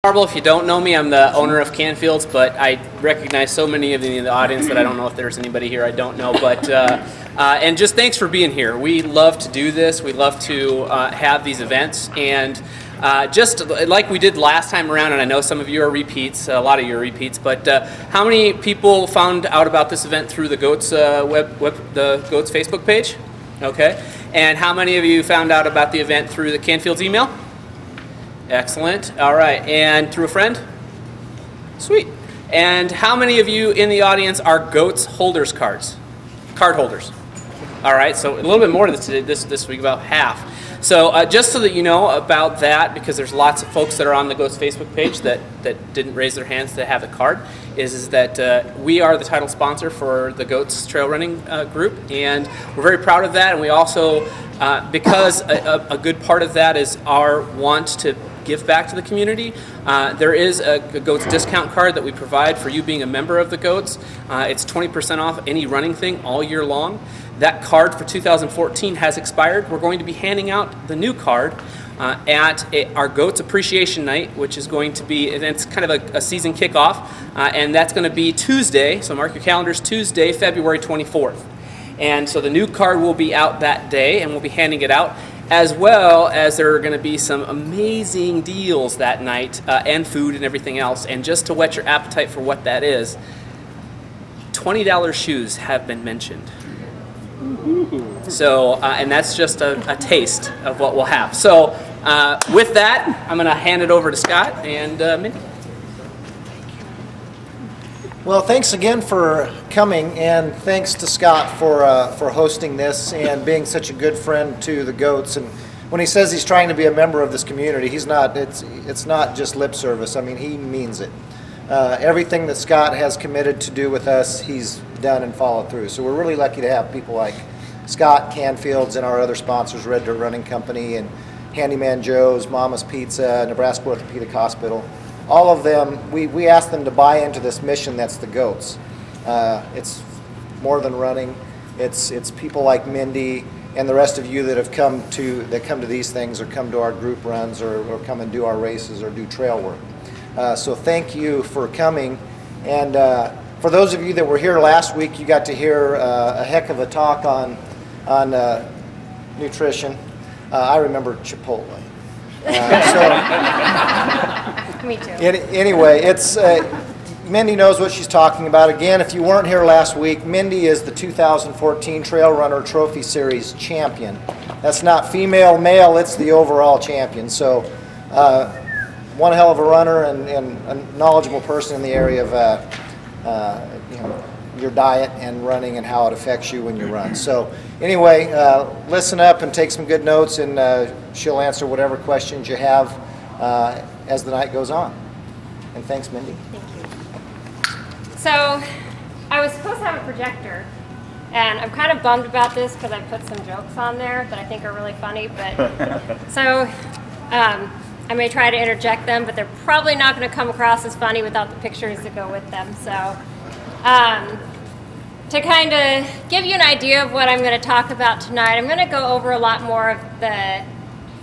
Marble, if you don't know me, I'm the owner of Canfields, but I recognize so many of you in the audience that I don't know if there's anybody here I don't know. But and just thanks for being here. We love to do this. We love to have these events, and just like we did last time around, and I know some of you are repeats, a lot of you are repeats, but how many people found out about this event through the Goats the Goats Facebook page? Okay, and how many of you found out about the event through the Canfields email? Excellent. All right. And through a friend? Sweet. And how many of you in the audience are Goats holders card holders? All right. So a little bit more this week, about half. So just so that you know about that, because there's lots of folks that are on the Goats Facebook page that didn't raise their hands to have a card, is that we are the title sponsor for the Goats trail running group, and we're very proud of that. And we also, because a good part of that is our want to give back to the community, there is a Goats discount card that we provide for you being a member of the Goats. It's 20% off any running thing all year long. That card for 2014 has expired. We're going to be handing out the new card at our Goats Appreciation Night, which is going to be, and it's kind of a season kickoff, and that's going to be Tuesday, so mark your calendars, Tuesday, February 24th. And so the new card will be out that day, and we'll be handing it out, as well as there are going to be some amazing deals that night, and food and everything else. And just to whet your appetite for what that is, $20 shoes have been mentioned. So, and that's just a taste of what we'll have. So, with that, I'm going to hand it over to Scott and Mindy. Well, thanks again for coming, and thanks to Scott for hosting this and being such a good friend to the Goats. And when he says he's trying to be a member of this community, he's not. It's not just lip service. I mean, he means it. Everything that Scott has committed to do with us, he's done and followed through. So we're really lucky to have people like Scott, Canfields, and our other sponsors, Red Dirt Running Company and Handyman Joe's, Mama's Pizza, Nebraska Orthopedic Hospital. All of them, we asked them to buy into this mission that's the Goats. It's more than running. It's people like Mindy and the rest of you that come to these things, or come to our group runs, or come and do our races or do trail work. So thank you for coming. And for those of you that were here last week, you got to hear a heck of a talk on nutrition. I remember Chipotle. Me too. Anyway, it's Mindy knows what she's talking about. Again, if you weren't here last week, Mindy is the 2014 Trail Runner Trophy Series champion. That's not female, male, it's the overall champion. So one hell of a runner and a knowledgeable person in the area of your diet and running and how it affects you when you run. So anyway, listen up and take some good notes, and she'll answer whatever questions you have as the night goes on. And thanks, Mindy. Thank you. So I was supposed to have a projector, and I'm kind of bummed about this because I put some jokes on there that I think are really funny. But so I may try to interject them, but they're probably not going to come across as funny without the pictures that go with them. So to kind of give you an idea of what I'm going to talk about tonight, I'm going to go over a lot more of the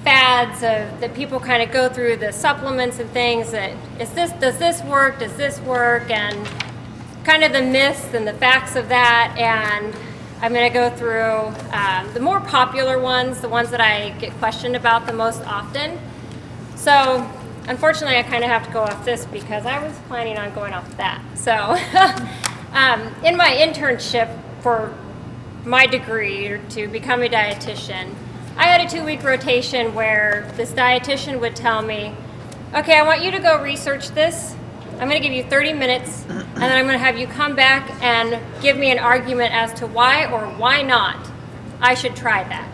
fads that people kind of go through, the supplements and things. Does this work, and kind of the myths and the facts of that. And I'm going to go through the more popular ones, the ones that I get questioned about the most often. So unfortunately, I kind of have to go off this because I was planning on going off that. So in my internship for my degree to become a dietitian, I had a 2-week rotation where this dietitian would tell me, okay, I want you to go research this. I'm going to give you 30 minutes, and then I'm going to have you come back and give me an argument as to why or why not I should try that.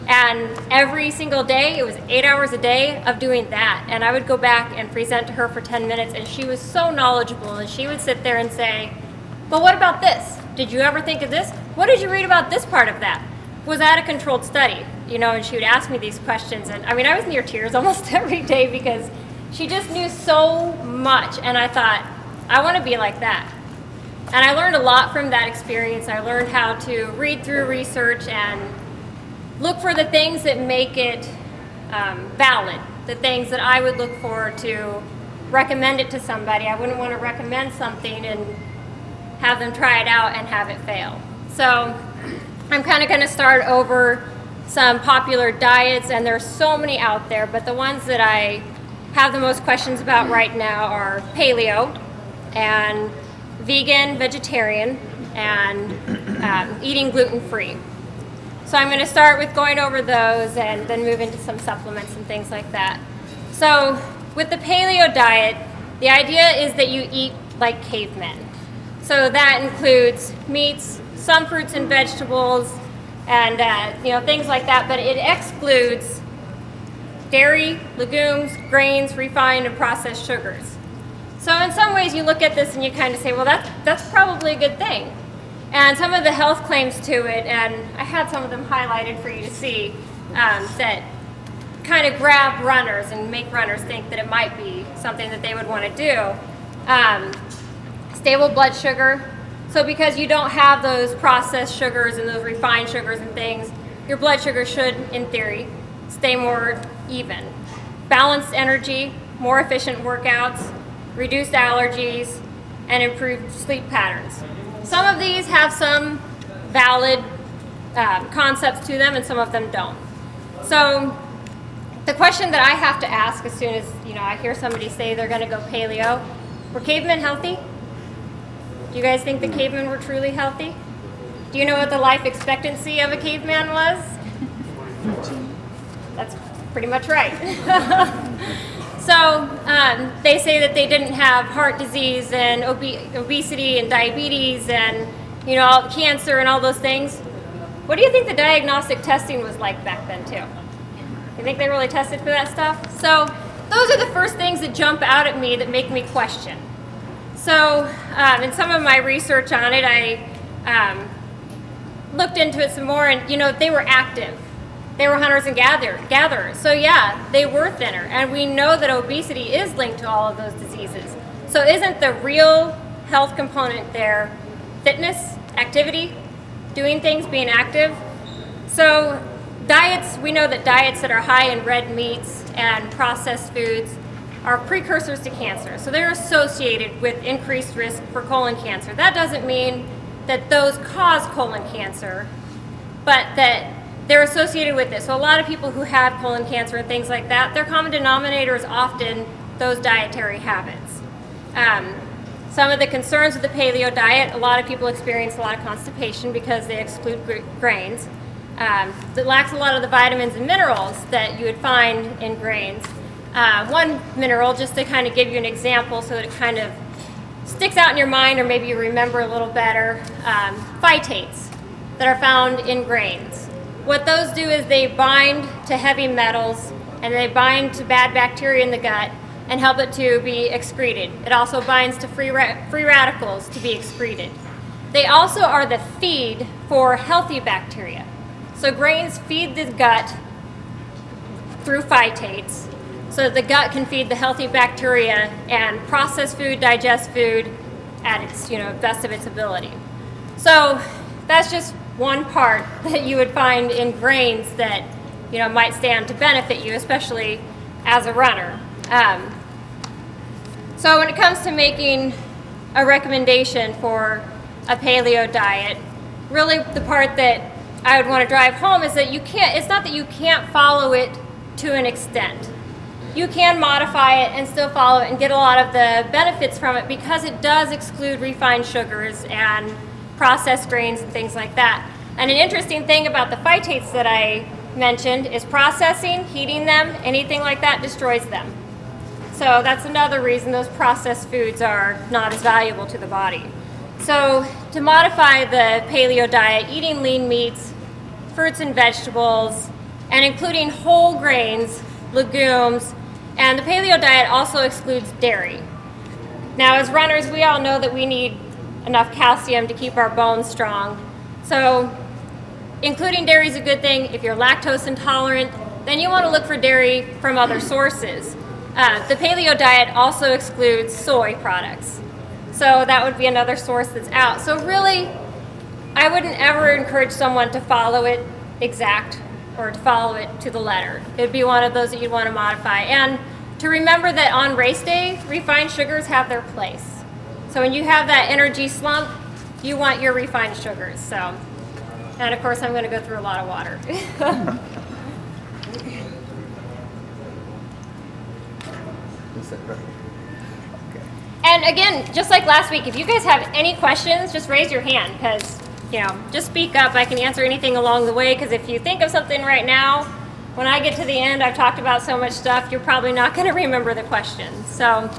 And every single day, it was 8 hours a day of doing that. And I would go back and present to her for 10 minutes, and she was so knowledgeable, and she would sit there and say, well, what about this? Did you ever think of this? What did you read about this part of that? Was that a controlled study? You know, and she would ask me these questions, and I mean, I was near tears almost every day because she just knew so much, and I thought, I want to be like that. And I learned a lot from that experience. I learned how to read through research and look for the things that make it valid the things that I would look for to recommend it to somebody. I wouldn't want to recommend something and have them try it out and have it fail. So I'm kind of going to start over some popular diets, and there's so many out there, but the ones that I have the most questions about right now are paleo and vegan, vegetarian, and eating gluten-free. So I'm going to start with going over those and then move into some supplements and things like that. So with the paleo diet, the idea is that you eat like cavemen. So that includes meats, some fruits and vegetables, and things like that, but it excludes dairy, legumes, grains, refined and processed sugars. So in some ways you look at this and you kind of say, well, that's probably a good thing. And some of the health claims to it, and I had some of them highlighted for you to see, that kind of grab runners and make runners think that it might be something that they would want to do. Stable blood sugar. So because you don't have those processed sugars and those refined sugars and things, your blood sugar should, in theory, stay more even. Balanced energy, more efficient workouts, reduced allergies, and improved sleep patterns. Some of these have some valid concepts to them, and some of them don't. So the question that I have to ask as soon as I hear somebody say they're going to go paleo, were cavemen healthy? Do you guys think the cavemen were truly healthy? Do you know what the life expectancy of a caveman was? That's pretty much right. So they say that they didn't have heart disease and obesity and diabetes and cancer and all those things. What do you think the diagnostic testing was like back then too? You think they really tested for that stuff? So those are the first things that jump out at me that make me question. So in some of my research on it, I looked into it some more, and they were active. They were hunters and gatherers. So yeah, they were thinner, and we know that obesity is linked to all of those diseases. So isn't the real health component there fitness, activity, doing things, being active? So diets, we know that diets that are high in red meats and processed foods are precursors to cancer. So they're associated with increased risk for colon cancer. That doesn't mean that those cause colon cancer, but that they're associated with it. So a lot of people who have colon cancer and things like that, their common denominator is often those dietary habits. Some of the concerns with the paleo diet, a lot of people experience a lot of constipation because they exclude grains. It lacks a lot of the vitamins and minerals that you would find in grains. One mineral, just to kind of give you an example so that it kind of sticks out in your mind or maybe you remember a little better, phytates that are found in grains. What those do is they bind to heavy metals and they bind to bad bacteria in the gut and help it to be excreted. It also binds to free radicals to be excreted. They also are the feed for healthy bacteria. So grains feed the gut through phytates, so that the gut can feed the healthy bacteria and process food, digest food at its best of its ability. So that's just one part that you would find in grains that might stand to benefit you, especially as a runner. So when it comes to making a recommendation for a paleo diet, really the part that I would want to drive home is that it's not that you can't follow it to an extent. You can modify it and still follow it and get a lot of the benefits from it because it does exclude refined sugars and processed grains and things like that. And an interesting thing about the phytates that I mentioned is processing, heating them, anything like that destroys them. So that's another reason those processed foods are not as valuable to the body. So to modify the paleo diet, eating lean meats, fruits and vegetables, and including whole grains, legumes, and the paleo diet also excludes dairy. Now as runners, we all know that we need enough calcium to keep our bones strong. So including dairy is a good thing. If you're lactose intolerant, then you want to look for dairy from other sources. The paleo diet also excludes soy products. So that would be another source that's out. So really, I wouldn't ever encourage someone to follow it exact or to follow it to the letter. It'd be one of those that you'd want to modify. And to remember that on race day, refined sugars have their place. So when you have that energy slump, you want your refined sugars. So, and of course, I'm going to go through a lot of water. And again, just like last week, if you guys have any questions, just raise your hand, because, you know, just speak up. I can answer anything along the way, because if you think of something right now, when I get to the end, I've talked about so much stuff, you're probably not going to remember the questions. So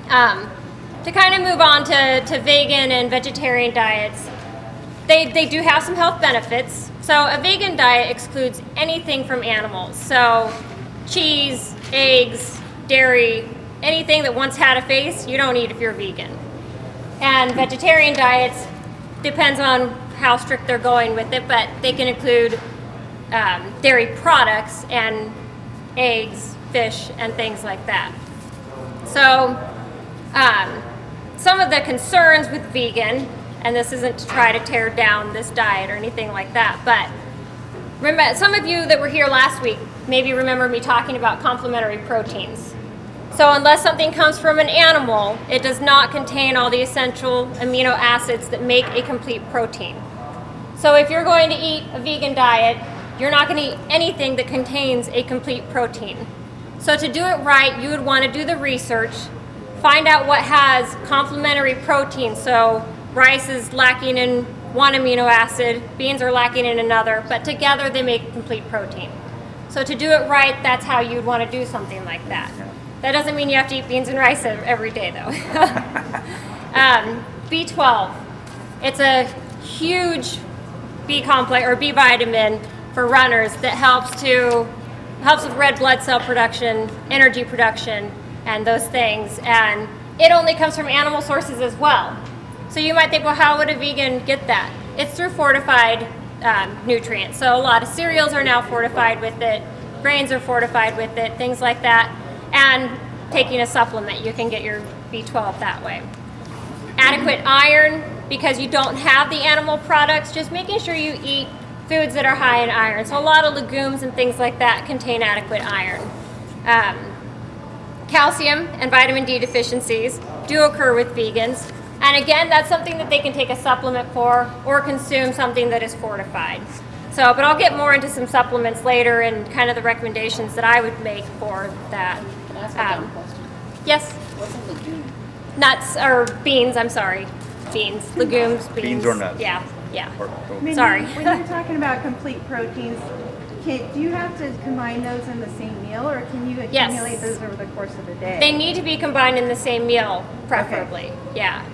to kind of move on to vegan and vegetarian diets, they do have some health benefits. So a vegan diet excludes anything from animals. So cheese, eggs, dairy, anything that once had a face, you don't eat if you're vegan. And vegetarian diets, depends on how strict they're going with it, but they can include dairy products and eggs, fish, and things like that. So some of the concerns with vegan, and this isn't to try to tear down this diet or anything like that, but remember, some of you that were here last week maybe remember me talking about complementary proteins. So unless something comes from an animal, it does not contain all the essential amino acids that make a complete protein. So if you're going to eat a vegan diet, you're not going to eat anything that contains a complete protein. So to do it right, you would want to do the research, find out what has complementary protein. So rice is lacking in one amino acid, beans are lacking in another, but together they make a complete protein. So to do it right, that's how you'd want to do something like that. That doesn't mean you have to eat beans and rice every day, though. B12. It's a huge B complex or B vitamin for runners that helps with red blood cell production, energy production, and those things. And it only comes from animal sources as well. So you might think, well, how would a vegan get that? It's through fortified nutrients. So a lot of cereals are now fortified with it, grains are fortified with it, things like that. And taking a supplement, you can get your B12 that way. Adequate iron, because you don't have the animal products, just making sure you eat foods that are high in iron. So a lot of legumes and things like that contain adequate iron. Calcium and vitamin D deficiencies do occur with vegans. And again, that's something that they can take a supplement for or consume something that is fortified. So, but I'll get more into some supplements later and kind of the recommendations that I would make for that. Can I ask a dumb question? Yes? What's a legume? Nuts, or beans, I'm sorry. Beans, legumes, beans. Beans or nuts? Yeah, yeah. Sorry. When you're talking about complete proteins, do you have to combine those in the same meal, or can you accumulate those over the course of the day? They need to be combined in the same meal, preferably. Okay. Yeah.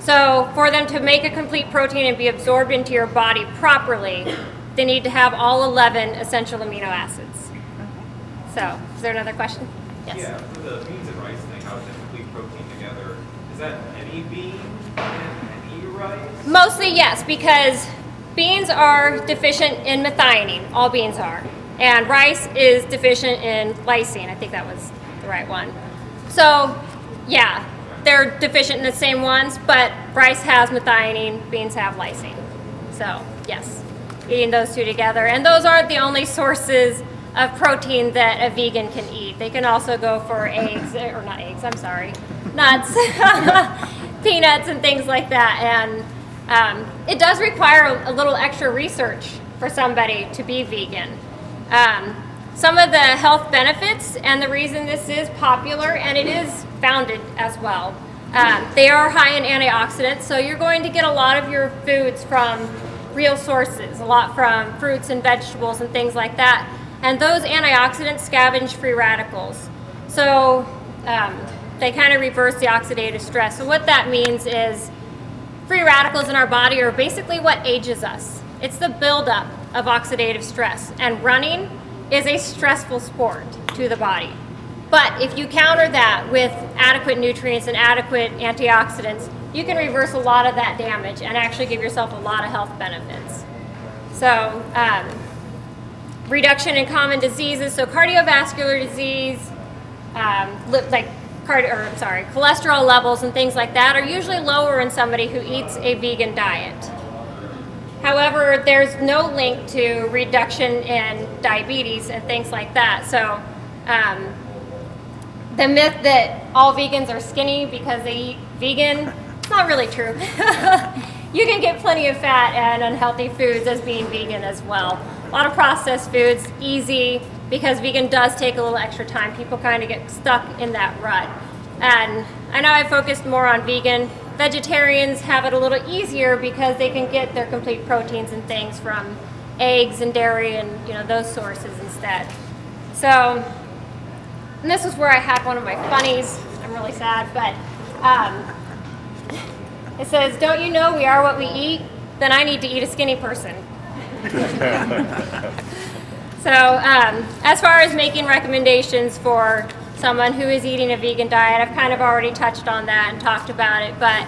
So for them to make a complete protein and be absorbed into your body properly, they need to have all 11 essential amino acids. So, is there another question? Yes. Yeah, for the beans and rice thing, how is the complete protein together? Is that any bean and any rice? Mostly yes, because beans are deficient in methionine. All beans are. And rice is deficient in lysine. I think that was the right one. So, yeah, they're deficient in the same ones, but rice has methionine, beans have lysine. So, yes, eating those two together. And those aren't the only sources of protein that a vegan can eat. They can also go for eggs, or not eggs, I'm sorry, nuts, peanuts, and things like that. And it does require a little extra research for somebody to be vegan. Some of the health benefits, and the reason this is popular, and it is founded as well, they are high in antioxidants, so you're going to get a lot of your foods from real sources, a lot from fruits and vegetables and things like that. And those antioxidants scavenge free radicals. So they kind of reverse the oxidative stress. So what that means is free radicals in our body are basically what ages us. It's the buildup of oxidative stress. And running is a stressful sport to the body. But if you counter that with adequate nutrients and adequate antioxidants, you can reverse a lot of that damage and actually give yourself a lot of health benefits. So reduction in common diseases, so cardiovascular disease, cholesterol levels and things like that are usually lower in somebody who eats a vegan diet. However, there's no link to reduction in diabetes and things like that. So the myth that all vegans are skinny because they eat vegan, it's not really true. You can get plenty of fat and unhealthy foods as being vegan as well. A lot of processed foods, easy, because vegan does take a little extra time. People kind of get stuck in that rut. And I know I focused more on vegan. Vegetarians have it a little easier because they can get their complete proteins and things from eggs and dairy and those sources instead. So, and this is where I had one of my funnies. I'm really sad, but it says, "Don't you know we are what we eat? Then I need to eat a skinny person." So as far as making recommendations for someone who is eating a vegan diet, I've kind of already touched on that and talked about it, but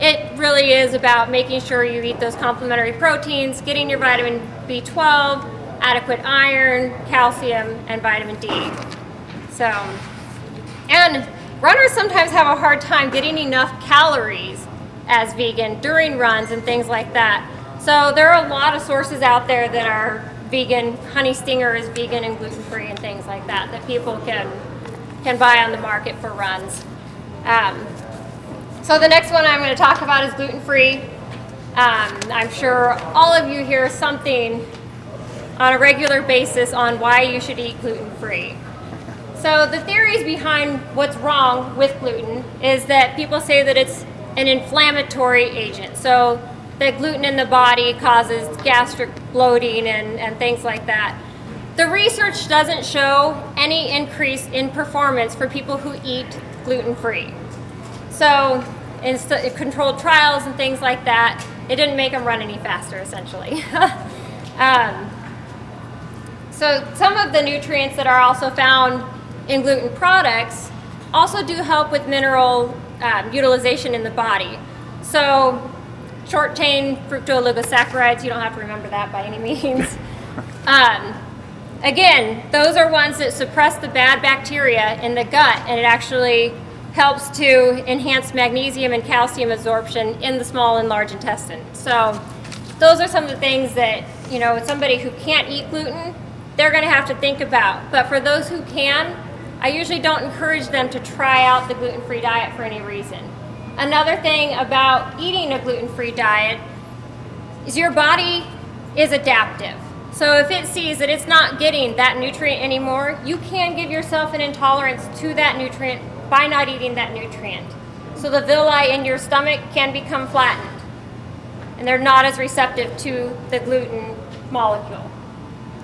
it really is about making sure you eat those complementary proteins, getting your vitamin B12, adequate iron, calcium, and vitamin D. So, and runners sometimes have a hard time getting enough calories as vegan during runs and things like that. So there are a lot of sources out there that are vegan. Honey Stinger is vegan and gluten-free and things like that people can buy on the market for runs. So the next one I'm going to talk about is gluten-free. I'm sure all of you hear something on a regular basis on why you should eat gluten-free. So the theories behind what's wrong with gluten is that people say that it's an inflammatory agent. So that gluten in the body causes gastric bloating and things like that. The research doesn't show any increase in performance for people who eat gluten-free. So in controlled trials and things like that, it didn't make them run any faster, essentially. So some of the nutrients that are also found in gluten products also do help with mineral utilization in the body. So short-chain fructooligosaccharides, you don't have to remember that by any means. Again, those are ones that suppress the bad bacteria in the gut, and it actually helps to enhance magnesium and calcium absorption in the small and large intestine. So those are some of the things that, somebody who can't eat gluten, they're going to have to think about. But for those who can, I usually don't encourage them to try out the gluten-free diet for any reason. Another thing about eating a gluten-free diet is your body is adaptive. So if it sees that it's not getting that nutrient anymore, you can give yourself an intolerance to that nutrient by not eating that nutrient. So the villi in your stomach can become flattened, and they're not as receptive to the gluten molecule.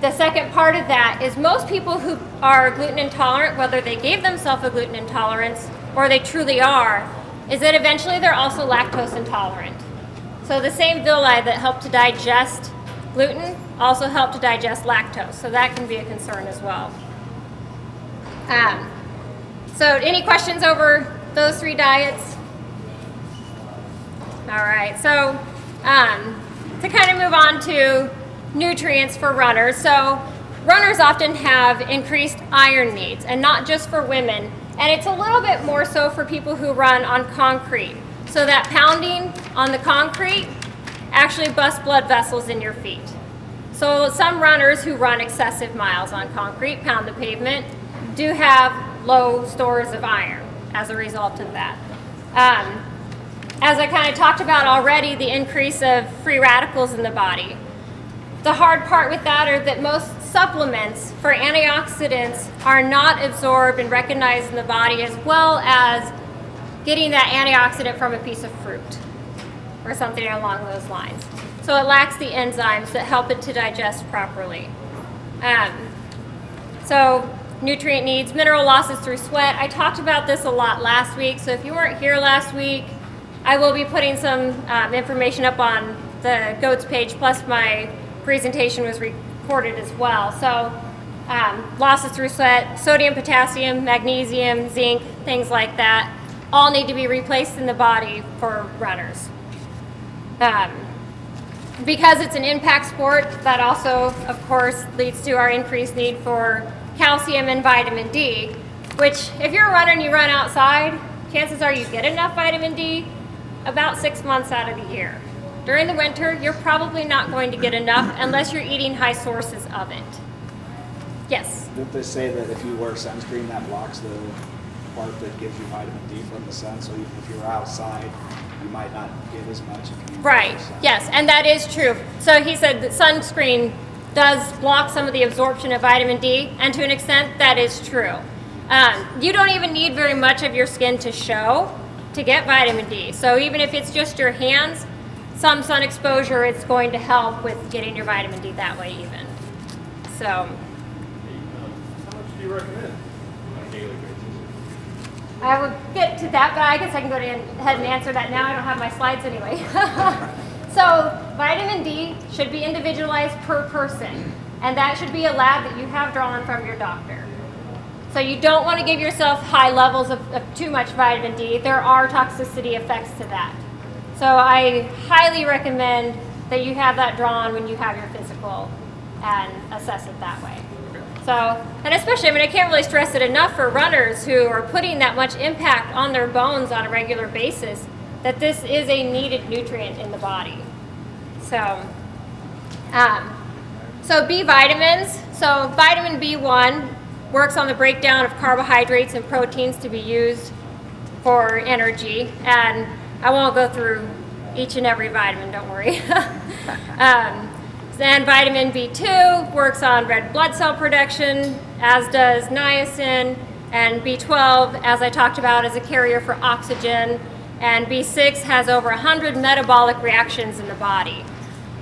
The second part of that is most people who are gluten intolerant, whether they gave themselves a gluten intolerance or they truly are, is that eventually they're also lactose intolerant. So the same villi that help to digest gluten also help to digest lactose, so that can be a concern as well. So any questions over those three diets? All right, so to kind of move on to nutrients for runners. So runners often have increased iron needs, and not just for women, and it's a little bit more so for people who run on concrete. So that pounding on the concrete actually busts blood vessels in your feet. So some runners who run excessive miles on concrete, pound the pavement, do have low stores of iron as a result of that. As I kind of talked about already, the increase of free radicals in the body. The hard part with that are that most supplements for antioxidants are not absorbed and recognized in the body, as well as getting that antioxidant from a piece of fruit or something along those lines. So it lacks the enzymes that help it to digest properly. So nutrient needs, mineral losses through sweat. I talked about this a lot last week, so if you weren't here last week, I will be putting some information up on the GOATS page, plus my presentation was recorded as well. So losses through sweat, sodium, potassium, magnesium, zinc, things like that, all need to be replaced in the body for runners. Because it's an impact sport, that also, of course, leads to our increased need for calcium and vitamin D, which if you're a runner and you run outside, chances are you get enough vitamin D about 6 months out of the year. During the winter, you're probably not going to get enough unless you're eating high sources of it. Yes? Didn't they say that if you wear sunscreen, that blocks the part that gives you vitamin D from the sun, so even if you're outside, you might not get as much if you Right, wear sun. yes, and that is true. So he said that sunscreen does block some of the absorption of vitamin D, and to an extent, that is true. You don't even need very much of your skin to show to get vitamin D. So even if it's just your hands, some sun exposure, it's going to help with getting your vitamin D that way even. So, How much do you recommend on a daily basis? I will get to that, but I guess I can go ahead and answer that now. I don't have my slides anyway. So vitamin D should be individualized per person, and that should be a lab that you have drawn from your doctor. So you don't want to give yourself high levels of too much vitamin D. There are toxicity effects to that. So I highly recommend that you have that drawn when you have your physical and assess it that way. So, and especially, I mean, I can't really stress it enough for runners who are putting that much impact on their bones on a regular basis, that this is a needed nutrient in the body. So, so B vitamins. So vitamin B1 works on the breakdown of carbohydrates and proteins to be used for energy. And I won't go through each and every vitamin, don't worry. Then vitamin B2 works on red blood cell production, as does niacin, and B12, as I talked about, is a carrier for oxygen, and B6 has over 100 metabolic reactions in the body.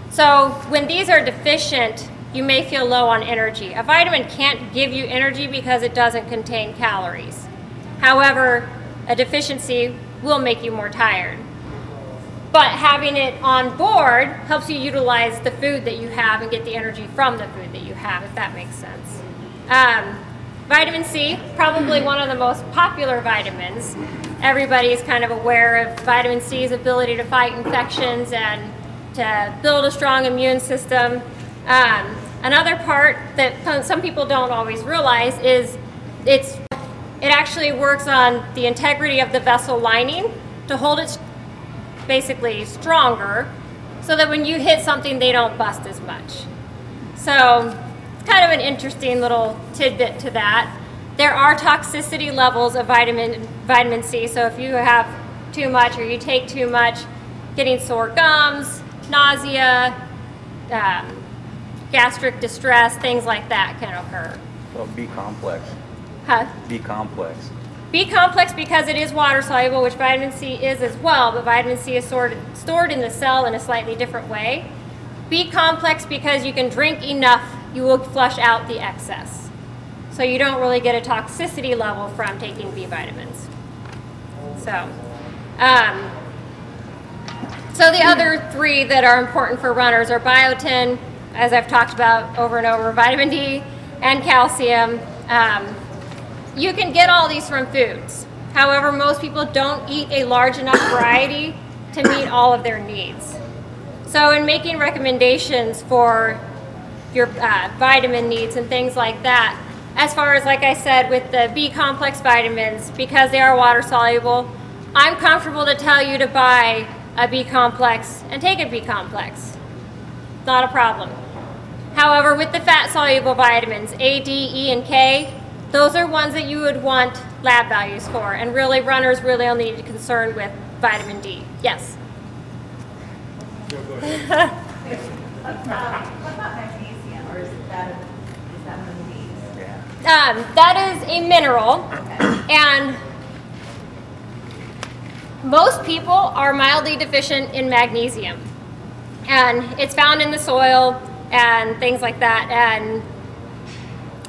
So when these are deficient, you may feel low on energy. A vitamin can't give you energy because it doesn't contain calories. However, a deficiency will make you more tired. But having it on board helps you utilize the food that you have and get the energy from the food that you have, if that makes sense. Vitamin C, probably one of the most popular vitamins. Everybody is kind of aware of vitamin C's ability to fight infections and to build a strong immune system. Another part that some people don't always realize is it actually works on the integrity of the vessel lining to hold it basically stronger, so that when you hit something, they don't bust as much. So it's kind of an interesting little tidbit to that. There are toxicity levels of vitamin C, so if you have too much or you take too much, getting sore gums, nausea, gastric distress, things like that can occur. Well, B complex. Huh? B complex. B complex because it is water soluble, which vitamin C is as well, but vitamin C is stored in the cell in a slightly different way. B complex because you can drink enough, you will flush out the excess. So you don't really get a toxicity level from taking B vitamins. So, so the other three that are important for runners are biotin, as I've talked about over and over, vitamin D, and calcium. You can get all these from foods. However, most people don't eat a large enough variety to meet all of their needs. So in making recommendations for your vitamin needs and things like that, as far as, like I said, with the B complex vitamins, because they are water soluble, I'm comfortable to tell you to buy a B complex and take a B complex. Not a problem. However, with the fat soluble vitamins, A, D, E, and K, those are ones that you would want lab values for, and really runners really only need to be concerned with vitamin D. Yes? What about magnesium, or is that one of these? Yeah. That is a mineral, and most people are mildly deficient in magnesium, and it's found in the soil and things like that. And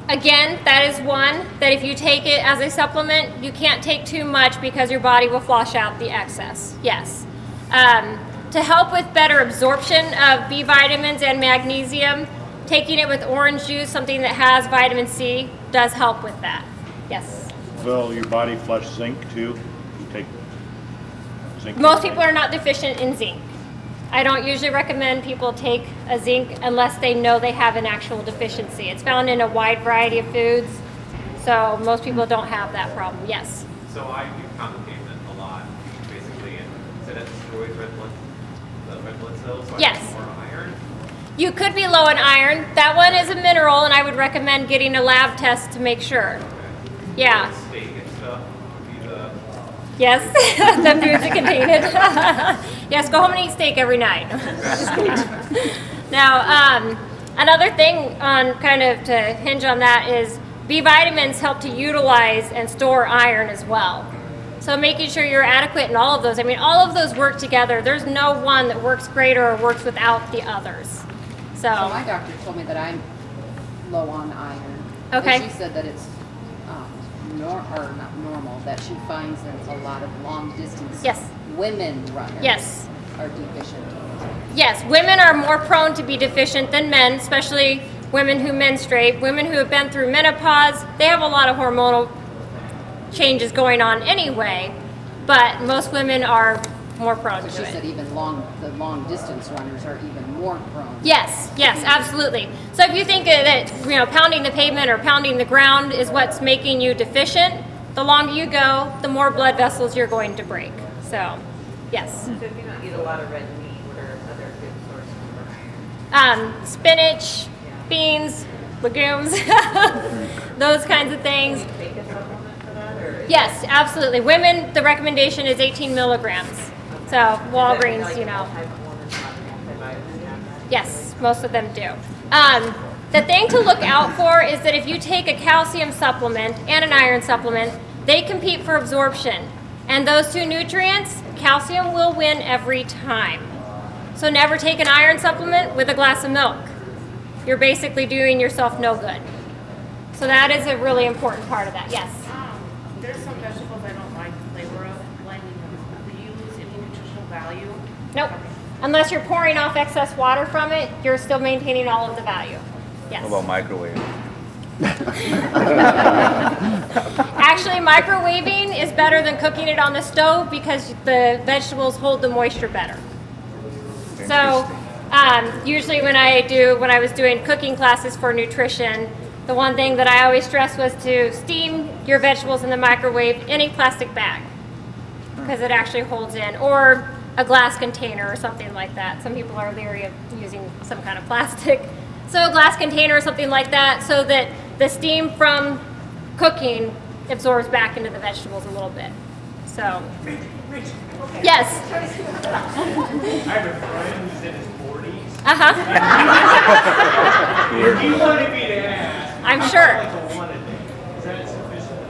again, that is one that if you take it as a supplement, you can't take too much because your body will flush out the excess. Yes. To help with better absorption of B vitamins and magnesium, taking it with orange juice, something that has vitamin C, does help with that. Yes. Will your body flush zinc too? You take zinc? Most people are not deficient in zinc. I don't usually recommend people take a zinc unless they know they have an actual deficiency. It's found in a wide variety of foods, so most people don't have that problem. Yes? So I do contemplate a lot, basically, and so that destroys red blood cells. still, so I Yes. get more iron? You could be low in iron. That one is a mineral, and I would recommend getting a lab test to make sure. Yeah. Steak and stuff would be the... Yes, the foods that contain it. Yes, go home and eat steak every night. Now, another thing on kind of to hinge on that is B vitamins help to utilize and store iron as well. So making sure you're adequate in all of those. I mean, all of those work together. There's no one that works greater or works without the others. So my doctor told me that I'm low on iron. Okay. And she said that it's not normal, that she finds that a lot of long distance Yes. women runners Yes. are deficient. Yes, women are more prone to be deficient than men, especially women who menstruate. Women who have been through menopause, they have a lot of hormonal changes going on anyway, but most women are more prone So to she it. said even the long distance runners are even more prone. Yes, yes, absolutely. So if you think that pounding the pavement or pounding the ground is what's making you deficient, the longer you go, the more blood vessels you're going to break. So, yes. So if you don't eat a lot of red meat, what are other good sources for iron? Spinach, beans, legumes, those kinds of things. Do you take a supplement for that? Or is Yes, absolutely. Women, the recommendation is 18 milligrams. So Walgreens, Yes, most of them do. The thing to look out for is that if you take a calcium supplement and an iron supplement, they compete for absorption. And those two nutrients, calcium will win every time. So never take an iron supplement with a glass of milk. You're basically doing yourself no good. So that is a really important part of that, yes. there's some vegetables I don't like the flavor of. Do you lose any nutritional value? Nope. Unless you're pouring off excess water from it, you're still maintaining all of the value. Yes. What about microwave? Actually, microwaving is better than cooking it on the stove because the vegetables hold the moisture better. So usually when I was doing cooking classes for nutrition, the one thing that I always stressed was to steam your vegetables in the microwave in a plastic bag because it actually holds in, or a glass container or something like that. Some people are leery of using some kind of plastic. So a glass container or something like that so that the steam from cooking absorbs back into the vegetables a little bit. So, yes. I have a friend who's in his 40s. If you wanted me to ask, I'm sure. like a one a day. Is that sufficient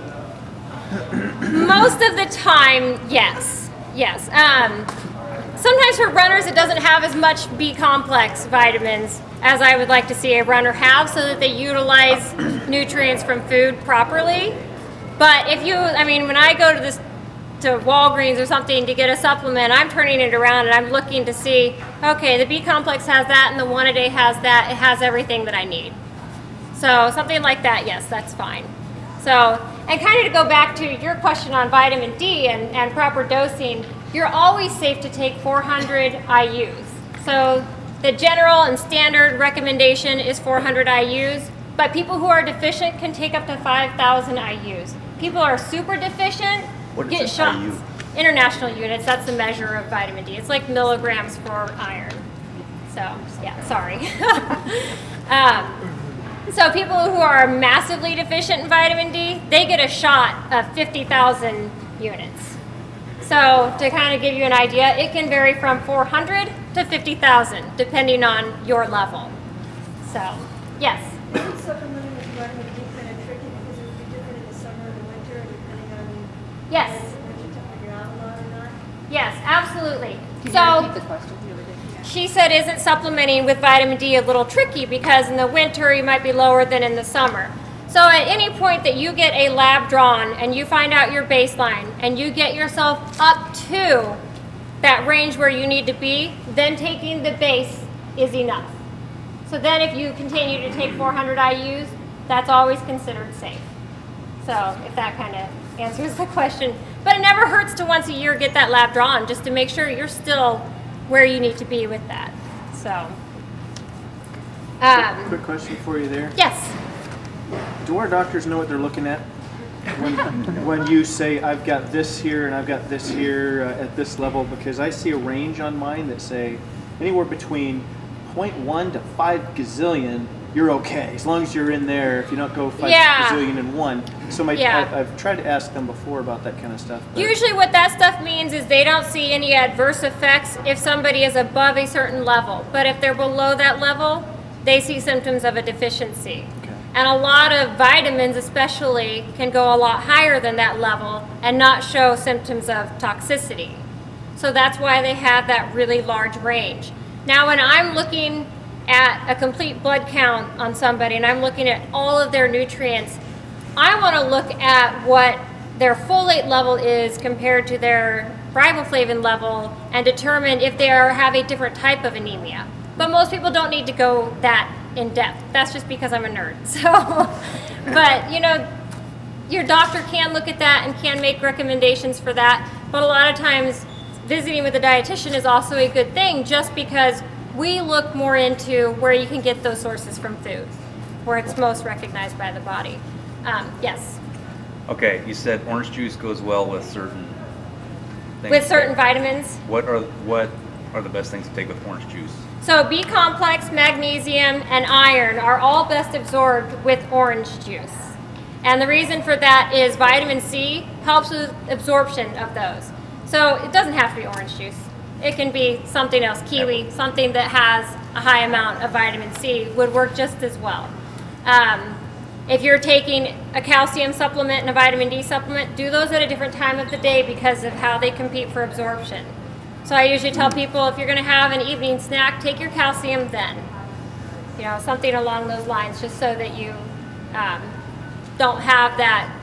enough? Most of the time, yes. Yes. Sometimes for runners, it doesn't have as much B complex vitamins as I would like to see a runner have so that they utilize nutrients from food properly. But when I go to Walgreens or something to get a supplement, I'm turning it around and I'm looking to see, okay, the B complex has that and the one a day has that. It has everything that I need. So something like that, yes, that's fine. So, and kind of to go back to your question on vitamin D and proper dosing, you're always safe to take 400 IUs. So the general and standard recommendation is 400 IUs, but people who are deficient can take up to 5,000 IUs. People who are super deficient get shots. IU? International units, that's the measure of vitamin D. It's like milligrams for iron. So, yeah, sorry. So people who are massively deficient in vitamin D, they get a shot of 50,000 units. So to kind of give you an idea, it can vary from 400 to 50,000, depending on your level. So, yes? Supplementing with vitamin D kind of tricky because it would be different in the summer and the winter, depending on Yes. what you're telling you're out a lot or not. Yes, absolutely. Can So, you repeat the question? she said, isn't supplementing with vitamin D a little tricky because in the winter you might be lower than in the summer? So at any point that you get a lab drawn and you find out your baseline and you get yourself up to that range where you need to be, then taking the base is enough. So then if you continue to take 400 IUs, that's always considered safe. So if that kind of answers the question. But it never hurts to once a year get that lab drawn just to make sure you're still where you need to be with that. So, Quick question for you there. yes. Do our doctors know what they're looking at? When you say, I've got this here and I've got this here at this level, because I see a range on mine that say anywhere between 0.1 to 5 gazillion, you're okay, as long as you're in there. If you don't go 5 gazillion in one. So I've tried to ask them before about that kind of stuff. Usually what that stuff means is they don't see any adverse effects if somebody is above a certain level. But if they're below that level, they see symptoms of a deficiency. Okay. And a lot of vitamins especially can go a lot higher than that level and not show symptoms of toxicity. So that's why they have that really large range. Now when I'm looking at a complete blood count on somebody and I'm looking at all of their nutrients, I want to look at what their folate level is compared to their riboflavin level and determine if they have a different type of anemia. But most people don't need to go that in depth. That's just because I'm a nerd. So, but you know, your doctor can look at that and can make recommendations for that. But a lot of times visiting with a dietitian is also a good thing, just because we look more into where you can get those sources from food, where it's most recognized by the body. Yes? Okay, you said orange juice goes well with certain things. With certain vitamins. What are the best things to take with orange juice? So B complex, magnesium, and iron are all best absorbed with orange juice. And the reason for that is vitamin C helps with absorption of those. So it doesn't have to be orange juice. It can be something else, kiwi, something that has a high amount of vitamin C would work just as well. If you're taking a calcium supplement and a vitamin D supplement, do those at a different time of the day because of how they compete for absorption. So I usually tell people, if you're going to have an evening snack, take your calcium then. You know, something along those lines, just so that you don't have that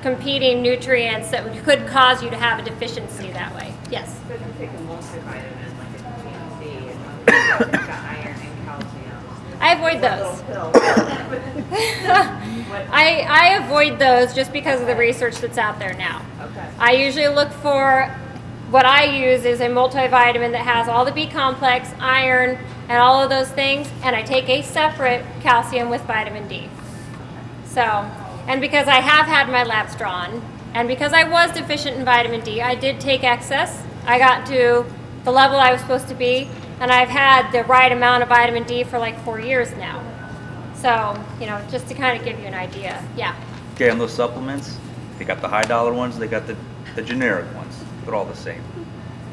competing nutrients that could cause you to have a deficiency that way. Yes? So if you take a multivitamin, like a vitamin C, and got iron and calcium. I avoid those. I avoid those just because of the research that's out there now. Okay. I usually look for, what I use is a multivitamin that has all the B complex, iron, and all of those things, and I take a separate calcium with vitamin D. So, and because I have had my labs drawn, and because I was deficient in vitamin D, I did take excess. I got to the level I was supposed to be, and I've had the right amount of vitamin D for like 4 years now. So, you know, just to kind of give you an idea. Yeah. Okay, on those supplements, they got the high dollar ones, they got the generic ones. They're all the same.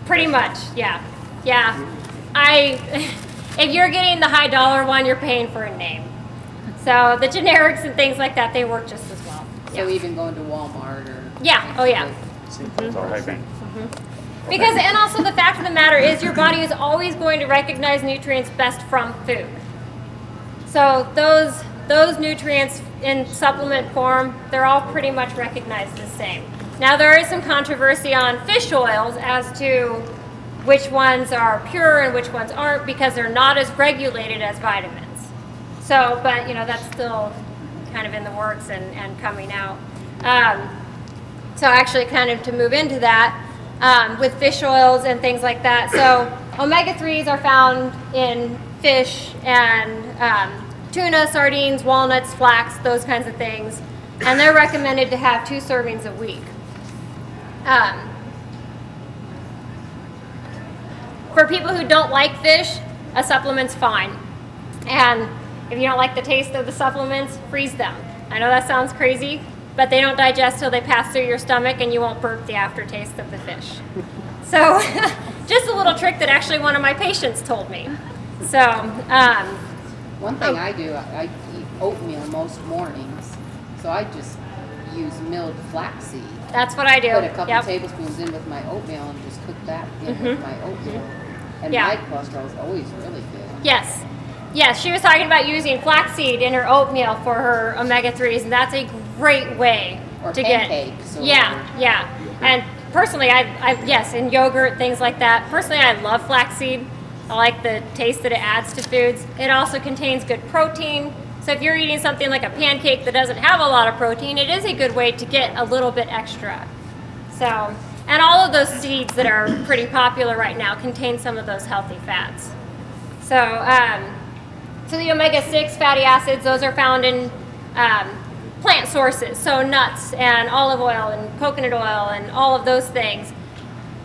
Pretty much, yeah. Yeah. If you're getting the high dollar one, you're paying for a name. So the generics and things like that, they work just as well. So even going to Walmart or... Yeah, oh yeah. It's all high bank. Because, and also the fact of the matter is your body is always going to recognize nutrients best from food. So those nutrients in supplement form, they're all pretty much recognized the same. Now there is some controversy on fish oils as to which ones are pure and which ones aren't, because they're not as regulated as vitamins. So, but you know, that's still kind of in the works and coming out. So actually kind of to move into that, with fish oils and things like that. So omega-3s are found in fish and tuna, sardines, walnuts, flax, those kinds of things. And they're recommended to have 2 servings a week. For people who don't like fish, a supplement's fine. And if you don't like the taste of the supplements, freeze them. I know that sounds crazy, but they don't digest till they pass through your stomach and you won't burp the aftertaste of the fish. So just a little trick that actually one of my patients told me. So one thing I do, I eat oatmeal most mornings, so I just use milled flaxseed. That's what I do. Put a couple tablespoons in with my oatmeal and just cook that in with my oatmeal. And my cholesterol is always really good. Yes. Yes, she was talking about using flaxseed in her oatmeal for her omega-3s, and that's a great way to pancakes. Get. Yeah. And personally, yes, in yogurt, things like that. Personally, I love flaxseed. I like the taste that it adds to foods. It also contains good protein. So if you're eating something like a pancake that doesn't have a lot of protein, it is a good way to get a little bit extra. So, and all of those seeds that are pretty popular right now contain some of those healthy fats. So the omega-6 fatty acids, those are found in plant sources, so nuts and olive oil and coconut oil and all of those things.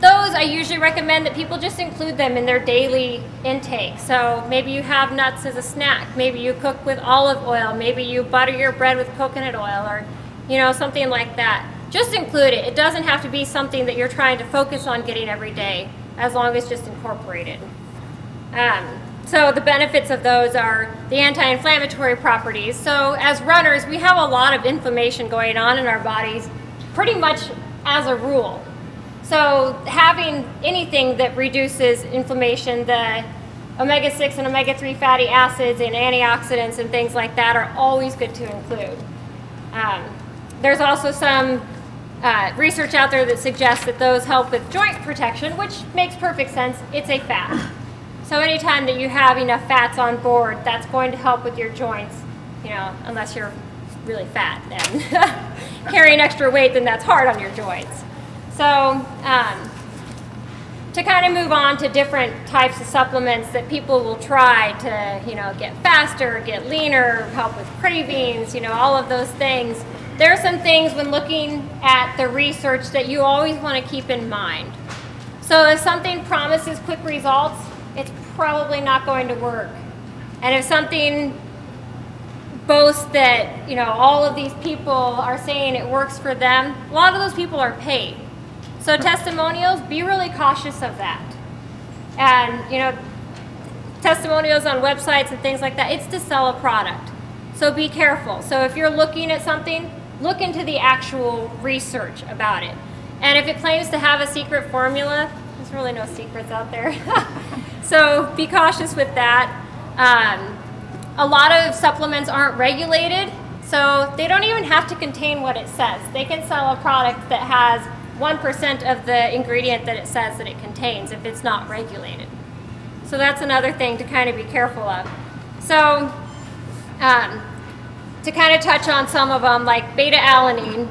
those I usually recommend that people just include them in their daily intake. So maybe you have nuts as a snack. Maybe you cook with olive oil. Maybe you butter your bread with coconut oil, or something like that. Just include it. It doesn't have to be something that you're trying to focus on getting every day, as long as just incorporated. So the benefits of those are the anti-inflammatory properties. So as runners, we have a lot of inflammation going on in our bodies, pretty much as a rule. So having anything that reduces inflammation, the omega-6 and omega-3 fatty acids and antioxidants and things like that are always good to include. There's also some research out there that suggests that those help with joint protection, which makes perfect sense. It's a fat. So anytime that you have enough fats on board, that's going to help with your joints, unless you're really fat and carrying extra weight, then that's hard on your joints. So to kind of move on to different types of supplements that people will try to, get faster, get leaner, help with cravings, all of those things. There are some things when looking at the research that you always want to keep in mind. So if something promises quick results, it's probably not going to work. And if something boasts that, all of these people are saying it works for them, a lot of those people are paid. So testimonials, be really cautious of that. And, testimonials on websites and things like that, it's to sell a product. So be careful. So if you're looking at something, look into the actual research about it. And if it claims to have a secret formula, there's really no secrets out there. So be cautious with that. A lot of supplements aren't regulated, so they don't even have to contain what it says. They can sell a product that has 1% of the ingredient that it says that it contains if it's not regulated. So that's another thing to kind of be careful of. So to kind of touch on some of them, like beta-alanine,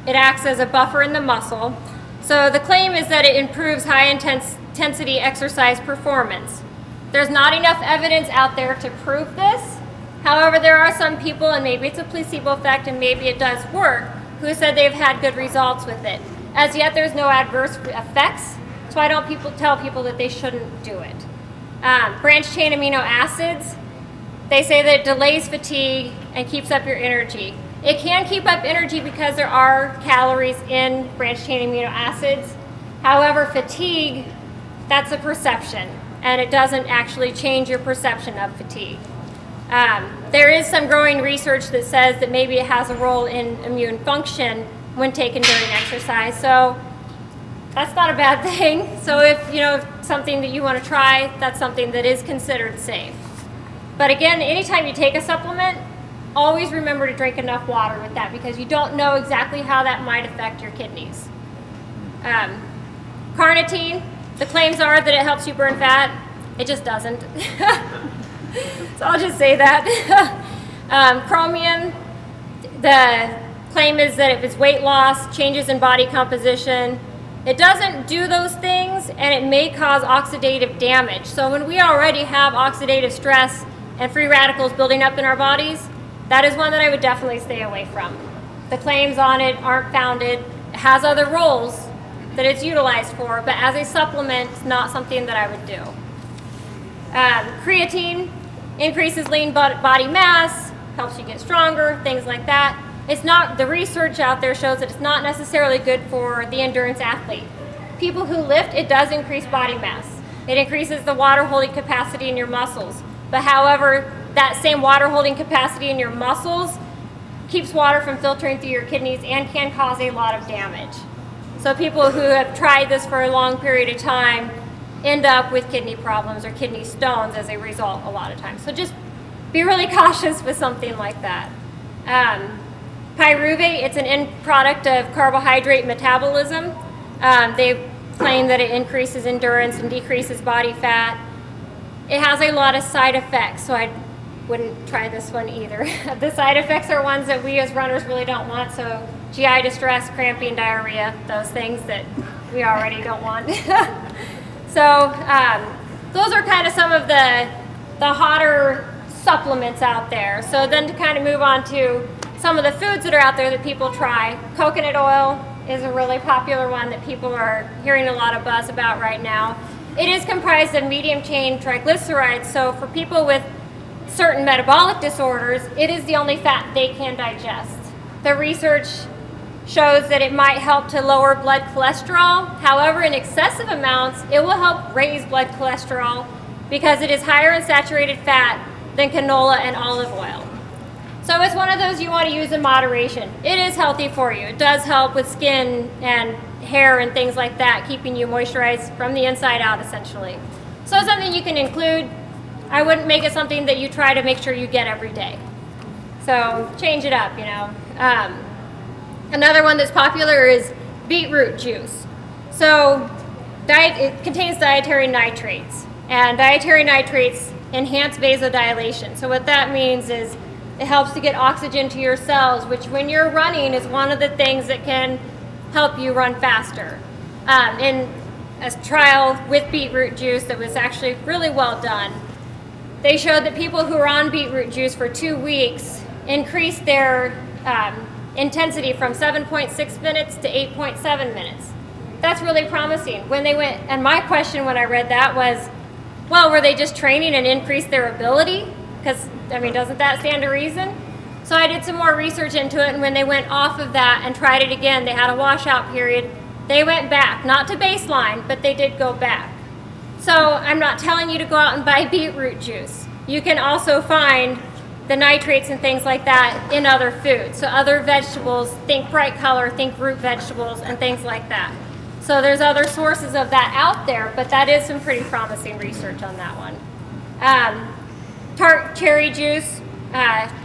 it acts as a buffer in the muscle. So the claim is that it improves high-intensity exercise performance. There's not enough evidence out there to prove this. However, there are some people, and maybe it's a placebo effect and maybe it does work, who said they've had good results with it. As yet, there's no adverse effects, so I don't tell people that they shouldn't do it. Branched-chain amino acids, they say that it delays fatigue and keeps up your energy. It can keep up energy because there are calories in branched-chain amino acids. However, fatigue, that's a perception, and it doesn't actually change your perception of fatigue. There is some growing research that says that maybe it has a role in immune function when taken during exercise, so that's not a bad thing. So if something that you want to try, that's something that is considered safe. But again, anytime you take a supplement, always remember to drink enough water with that, because you don't know exactly how that might affect your kidneys. Carnitine, the claims are that it helps you burn fat. It just doesn't. So I'll just say that. Chromium, the claim is that if it's weight loss, changes in body composition, it doesn't do those things, and it may cause oxidative damage. So when we already have oxidative stress and free radicals building up in our bodies, that is one that I would definitely stay away from. The claims on it aren't founded. It has other roles that it's utilized for, but as a supplement, it's not something that I would do. Creatine increases lean body mass, helps you get stronger, things like that. It's not, the research out there shows that it's not necessarily good for the endurance athlete. People who lift, it does increase body mass. It increases the water holding capacity in your muscles. But however, that same water holding capacity in your muscles keeps water from filtering through your kidneys and can cause a lot of damage. So people who have tried this for a long period of time end up with kidney problems or kidney stones as a result a lot of times. So just be really cautious with something like that. Pyruvate, it's an end product of carbohydrate metabolism. They claim that it increases endurance and decreases body fat. It has a lot of side effects, so I wouldn't try this one either. The side effects are ones that we as runners really don't want, so GI distress, cramping, diarrhea, those things that we already don't want. So those are kind of some of the hotter supplements out there. So then to kind of move on to some of the foods that are out there that people try. Coconut oil is a really popular one that people are hearing a lot of buzz about right now. It is comprised of medium chain triglycerides, so for people with certain metabolic disorders, it is the only fat they can digest. The research shows that it might help to lower blood cholesterol. However, in excessive amounts, it will help raise blood cholesterol because it is higher in saturated fat than canola and olive oil. So it's one of those you want to use in moderation. It is healthy for you. It does help with skin and hair and things like that, keeping you moisturized from the inside out, essentially. So it's something you can include. I wouldn't make it something that you try to make sure you get every day. So change it up, you know. Another one that's popular is beetroot juice. So it contains dietary nitrates, and dietary nitrates enhance vasodilation. So what that means is it helps to get oxygen to your cells, which when you're running is one of the things that can help you run faster. In a trial with beetroot juice that was actually really well done, they showed that people who were on beetroot juice for 2 weeks increased their intensity from 7.6 minutes to 8.7 minutes. That's really promising. When they went, and my question when I read that was, well, were they just training and increased their ability? Because, I mean, doesn't that stand to reason? So I did some more research into it, and when they went off of that and tried it again, they had a washout period. They went back, not to baseline, but they did go back. So I'm not telling you to go out and buy beetroot juice. You can also find the nitrates and things like that in other foods. So other vegetables, think bright color, think root vegetables, and things like that. So there's other sources of that out there, but that is some pretty promising research on that one. Tart cherry juice,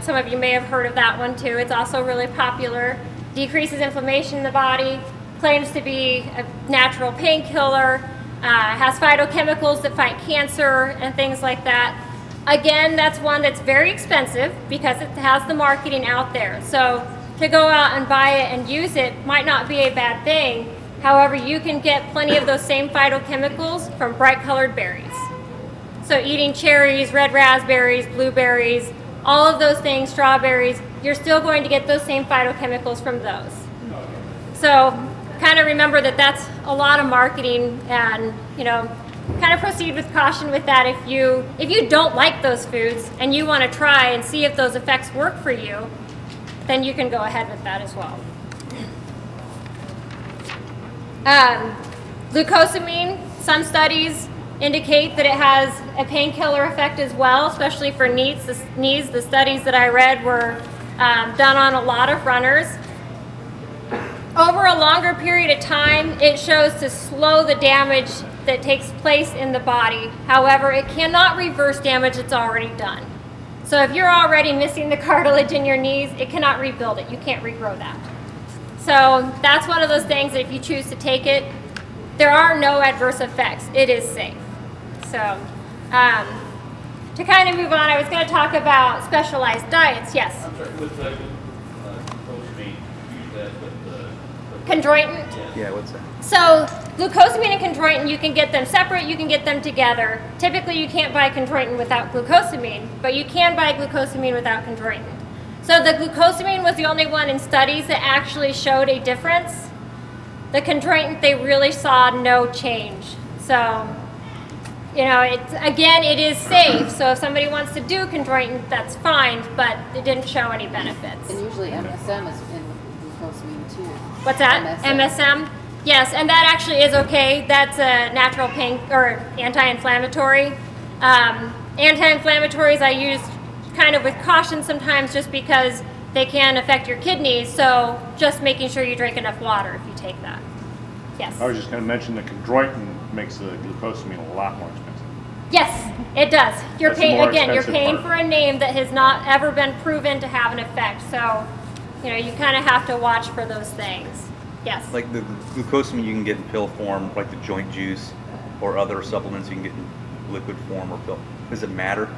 some of you may have heard of that one too. It's also really popular. Decreases inflammation in the body, claims to be a natural painkiller, has phytochemicals that fight cancer and things like that. Again, that's one that's very expensive because it has the marketing out there. So to go out and buy it and use it might not be a bad thing. However, you can get plenty of those same phytochemicals from bright colored berries. So eating cherries, red raspberries, blueberries, all of those things, strawberries, you're still going to get those same phytochemicals from those. So kind of remember that that's a lot of marketing, and you know, kind of proceed with caution with that. If you don't like those foods and you want to try and see if those effects work for you, then you can go ahead with that as well. Glucosamine, some studies indicate that it has a painkiller effect as well, especially for knees. The studies that I read were done on a lot of runners. Over a longer period of time, it shows to slow the damage that takes place in the body. However, it cannot reverse damage that's already done. So if you're already missing the cartilage in your knees, it cannot rebuild it. You can't regrow that. So that's one of those things that if you choose to take it, there are no adverse effects. It is safe. So to kind of move on, I was going to talk about specialized diets. Yes? I'm sorry, with glucosamine, use that with the chondroitin? Yeah, what's that? So glucosamine and chondroitin, you can get them separate, you can get them together. Typically you can't buy chondroitin without glucosamine, but you can buy glucosamine without chondroitin. So the glucosamine was the only one in studies that actually showed a difference. The chondroitin, they really saw no change. So, you know, again, it is safe. So if somebody wants to do chondroitin, that's fine, but it didn't show any benefits. And usually MSM is in glucosamine too. What's that? MSM? Yes, and that actually is okay. That's a natural pain or anti-inflammatory. Anti-inflammatories I use kind of with caution sometimes just because they can affect your kidneys. So just making sure you drink enough water if you take that. Yes. I was just going to mention that chondroitin makes the glucosamine a lot more expensive. Yes, it does. You're That's paying the more again. You're expensive paying part. for a name that has not ever been proven to have an effect. So, you know, you kind of have to watch for those things. Yes. Like the glucosamine you can get in pill form, like the joint juice, or other supplements you can get in liquid form or pill. Does it matter?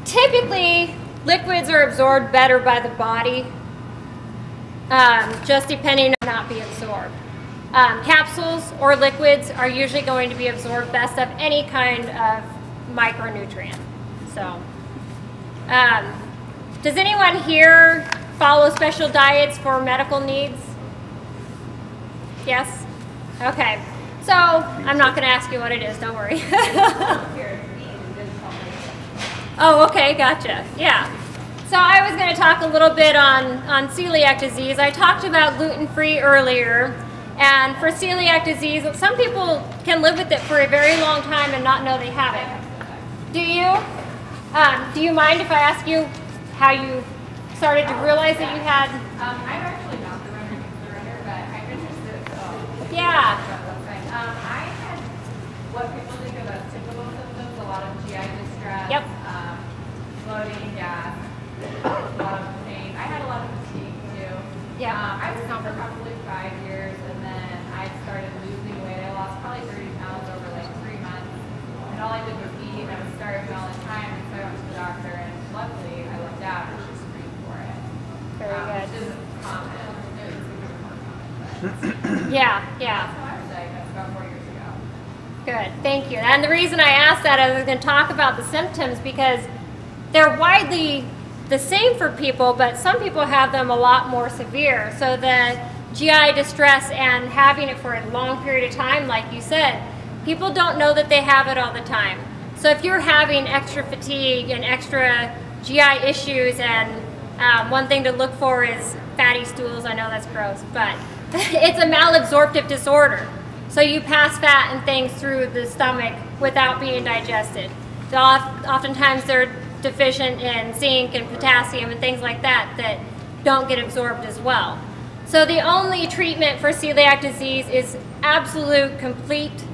Typically, liquids are absorbed better by the body, just depending on not be absorbed. Capsules or liquids are usually going to be absorbed best of any kind of micronutrient. So, does anyone here follow special diets for medical needs? Yes? Okay. So, I'm not going to ask you what it is, don't worry. Oh, okay, gotcha. Yeah. So I was going to talk a little bit on celiac disease. I talked about gluten-free earlier. And for celiac disease, some people can live with it for a very long time and not know they have it. Do you? Do you mind if I ask you how you started to realize that you had? I'm actually not the runner, but I'm interested. Yeah. I had what people think of as typical symptoms, a lot of GI distress, Yep. bloating, gas, a lot of pain. I had a lot of fatigue too. Yeah. I was gone for probably 5 years, and then I started losing weight. I lost probably 30 pounds over like 3 months, and all I did was eat, and I was starving all the time, and so I went to the doctor, and luckily I looked out and she screened for it. Very good. Which isn't common. It was more common. Yeah, yeah. That's how I was diagnosed about 4 years ago. Good, thank you. And the reason I asked that is I was going to talk about the symptoms because they're widely the same for people, but some people have them a lot more severe. So the GI distress and having it for a long period of time, like you said, people don't know that they have it all the time. So if you're having extra fatigue and extra GI issues, and one thing to look for is fatty stools. I know that's gross, but it's a malabsorptive disorder. So you pass fat and things through the stomach without being digested. So oftentimes they're deficient in zinc and potassium and things like that that don't get absorbed as well. So the only treatment for celiac disease is absolute, complete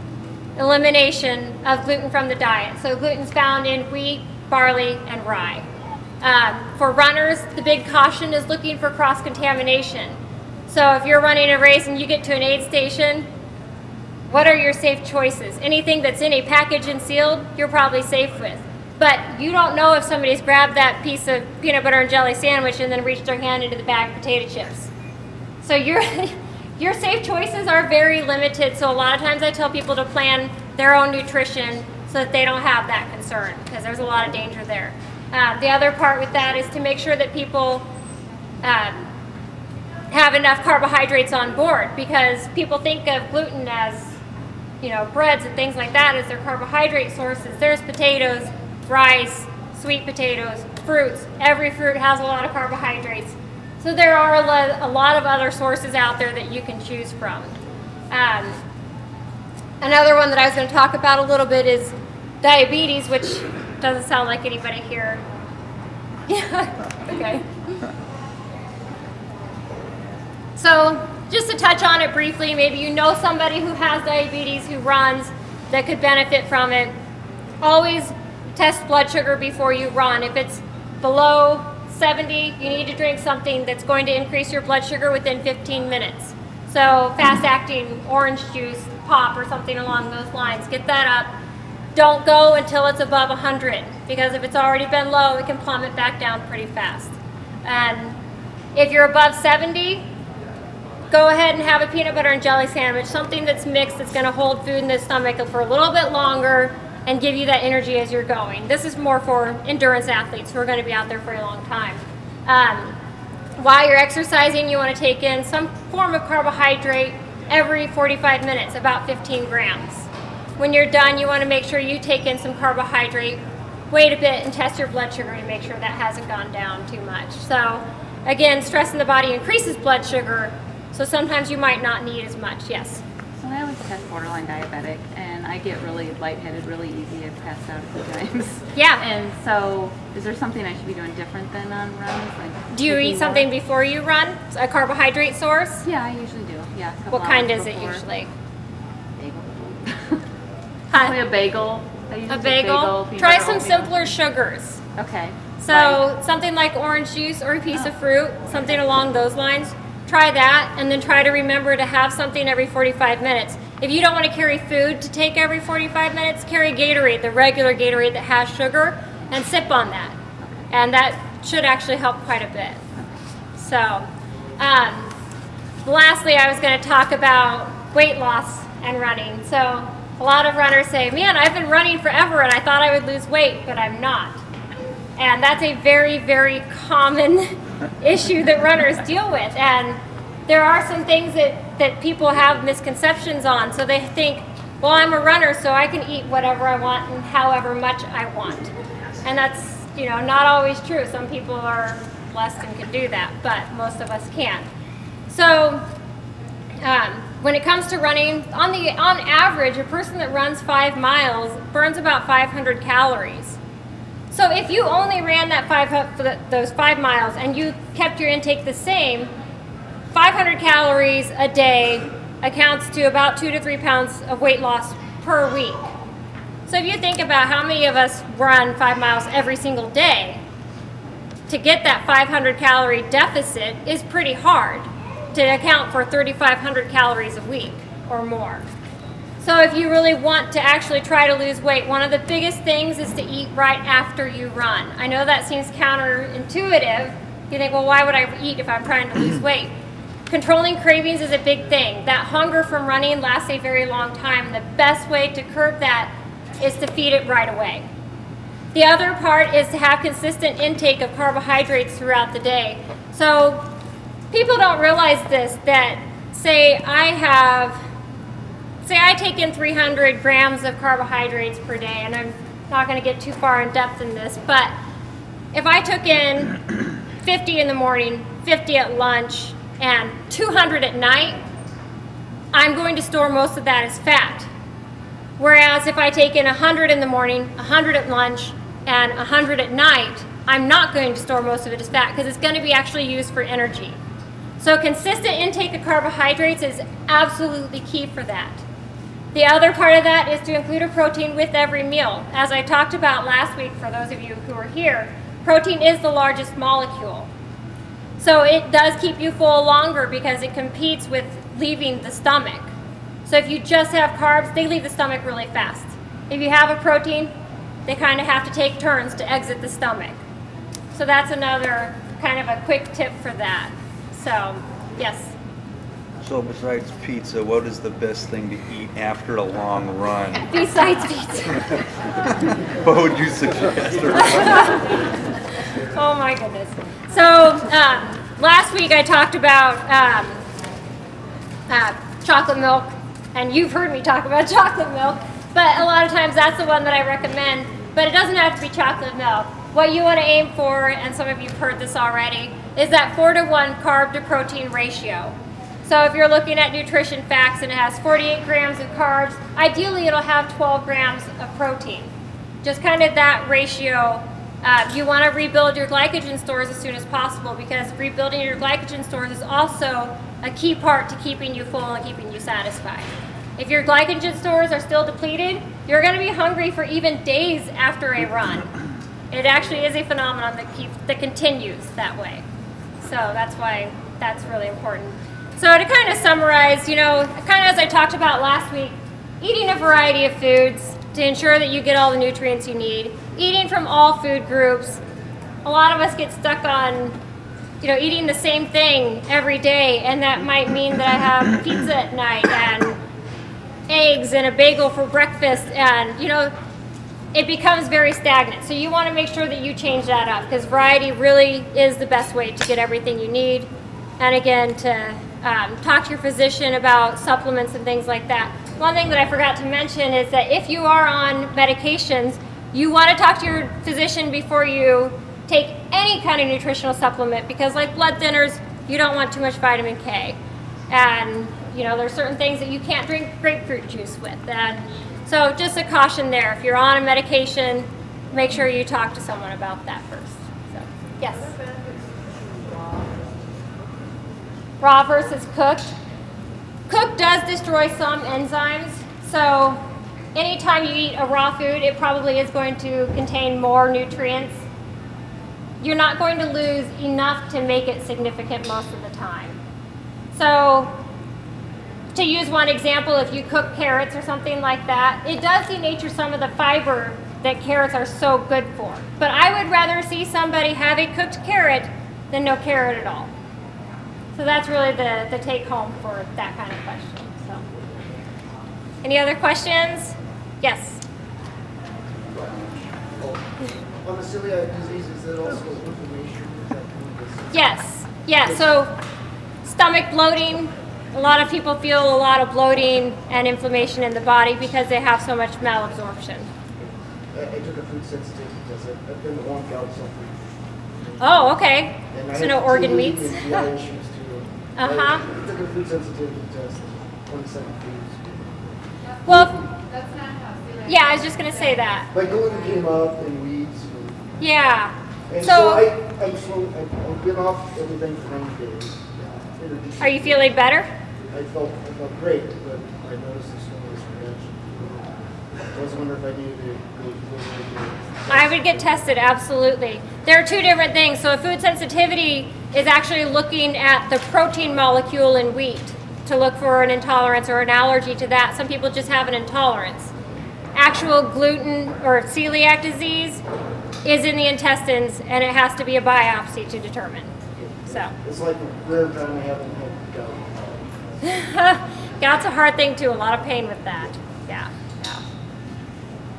elimination of gluten from the diet. So gluten's found in wheat, barley, and rye. For runners, the big caution is looking for cross-contamination. So if you're running a race and you get to an aid station, what are your safe choices? Anything that's in a package and sealed, you're probably safe with. But you don't know if somebody's grabbed that piece of peanut butter and jelly sandwich and then reached their hand into the bag of potato chips. So your safe choices are very limited. So a lot of times I tell people to plan their own nutrition so that they don't have that concern, because there's a lot of danger there. The other part with that is to make sure that people have enough carbohydrates on board, because people think of gluten as, you know, breads and things like that as their carbohydrate sources. There's potatoes, rice, sweet potatoes, fruits. Every fruit has a lot of carbohydrates. So there are a lot of other sources out there that you can choose from. Another one that I was going to talk about a little bit is diabetes, which doesn't sound like anybody here. Yeah, okay. So just to touch on it briefly, maybe you know somebody who has diabetes who runs that could benefit from it. Always test blood sugar before you run. If it's below 70, you need to drink something that's going to increase your blood sugar within 15 minutes. So fast-acting orange juice, pop, or something along those lines. Get that up. Don't go until it's above 100, because if it's already been low, it can plummet back down pretty fast. And if you're above 70, go ahead and have a peanut butter and jelly sandwich, something that's mixed that's going to hold food in the stomach for a little bit longer and give you that energy as you're going. This is more for endurance athletes who are going to be out there for a long time. While you're exercising, you want to take in some form of carbohydrate every 45 minutes, about 15 grams. When you're done, you want to make sure you take in some carbohydrate, wait a bit, and test your blood sugar to make sure that hasn't gone down too much. So again, stress in the body increases blood sugar, so sometimes you might not need as much. Yes? So I always test borderline diabetic, and I get really lightheaded really easy. I've passed out a few times. Yeah. And so is there something I should be doing different than on runs? Like, do you eat something before you run? A carbohydrate source? Yeah, I usually do. Yeah. What kind is it usually? Bagel. Probably a bagel. I usually A bagel? Try some simpler sugars. Okay. So something like orange juice or a piece of fruit, something along those lines. Try that, and then try to remember to have something every 45 minutes. If you don't want to carry food to take every 45 minutes, carry Gatorade, the regular Gatorade that has sugar, and sip on that. And that should actually help quite a bit. So, lastly, I was going to talk about weight loss and running. So, a lot of runners say, man, I've been running forever and I thought I would lose weight, but I'm not. And that's a very, very common issue that runners deal with. And there are some things that that people have misconceptions on. So they think, well, I'm a runner, so I can eat whatever I want and however much I want. And that's, you know, not always true. Some people are blessed and can do that, but most of us can't. So when it comes to running, on average, a person that runs 5 miles burns about 500 calories. So if you only ran those 5 miles and you kept your intake the same, 500 calories a day accounts to about 2 to 3 pounds of weight loss per week. So if you think about how many of us run 5 miles every single day, to get that 500 calorie deficit is pretty hard to account for 3,500 calories a week or more. So if you really want to actually try to lose weight, one of the biggest things is to eat right after you run. I know that seems counterintuitive. You think, well, why would I eat if I'm trying to lose weight? Controlling cravings is a big thing. That hunger from running lasts a very long time. The best way to curb that is to feed it right away. The other part is to have consistent intake of carbohydrates throughout the day. So people don't realize this, that say I take in 300 grams of carbohydrates per day, and I'm not going to get too far in depth in this, but if I took in 50 in the morning, 50 at lunch, and 200 at night, I'm going to store most of that as fat. Whereas if I take in 100 in the morning, 100 at lunch, and 100 at night, I'm not going to store most of it as fat because it's going to be actually used for energy. So consistent intake of carbohydrates is absolutely key for that. The other part of that is to include a protein with every meal. As I talked about last week, for those of you who were here, protein is the largest molecule. So it does keep you full longer because it competes with leaving the stomach. So if you just have carbs, they leave the stomach really fast. If you have a protein, they kind of have to take turns to exit the stomach. So that's another kind of a quick tip for that. So, yes. So besides pizza, what is the best thing to eat after a long run? Besides pizza. What would you suggest? Oh my goodness. So last week I talked about chocolate milk, and you've heard me talk about chocolate milk, but a lot of times that's the one that I recommend, but it doesn't have to be chocolate milk. What you want to aim for, and some of you have heard this already, is that 4-to-1 carb to protein ratio. So if you're looking at nutrition facts and it has 48 grams of carbs, ideally it'll have 12 grams of protein. Just kind of that ratio. You want to rebuild your glycogen stores as soon as possible because rebuilding your glycogen stores is also a key part to keeping you full and keeping you satisfied. If your glycogen stores are still depleted, you're going to be hungry for even days after a run. It actually is a phenomenon that continues that way. So that's why that's really important. So to kind of summarize, you know, kind of as I talked about last week, eating a variety of foods to ensure that you get all the nutrients you need, eating from all food groups. A lot of us get stuck on, you know, eating the same thing every day, and that might mean that I have pizza at night and eggs and a bagel for breakfast, and, you know, it becomes very stagnant. So you want to make sure that you change that up because variety really is the best way to get everything you need. And again, to talk to your physician about supplements and things like that. One thing that I forgot to mention is that if you are on medications, you want to talk to your physician before you take any kind of nutritional supplement because like blood thinners, you don't want too much vitamin K. And you know, there's certain things that you can't drink grapefruit juice with. And so just a caution there. If you're on a medication, make sure you talk to someone about that first. So, yes? Raw versus cooked. Cooked does destroy some enzymes. So anytime you eat a raw food, it probably is going to contain more nutrients. You're not going to lose enough to make it significant most of the time. So to use one example, if you cook carrots or something like that, it does denature some of the fiber that carrots are so good for. But I would rather see somebody have a cooked carrot than no carrot at all. So that's really the take home for that kind of question. So, any other questions? Yes? On the celiac disease, is it also inflammation? Yes. Yeah, so stomach bloating, A lot of people feel a lot of bloating and inflammation in the body because they have so much malabsorption. I took a food sensitivity test. I've been to one gout suffering. Oh, okay. And So no organ meats. I took a food sensitivity test. 27 foods. Well, That's not how celiac. yeah, I was just gonna say that. My gluten came up and weeds. Yeah. And So, so I've been off everything for 90 days. are you feeling better? I felt great, but I noticed the stomach reaction. I was wondering if I needed to go I would get tested, absolutely. There are two different things. So a food sensitivity is actually looking at the protein molecule in wheat to look for an intolerance or an allergy to that. Some people just have an intolerance. Actual gluten or celiac disease is in the intestines, and it has to be a biopsy to determine. So It's like a rare time I haven't had gout. gout's a hard thing too. A lot of pain with that. Yeah. Yeah.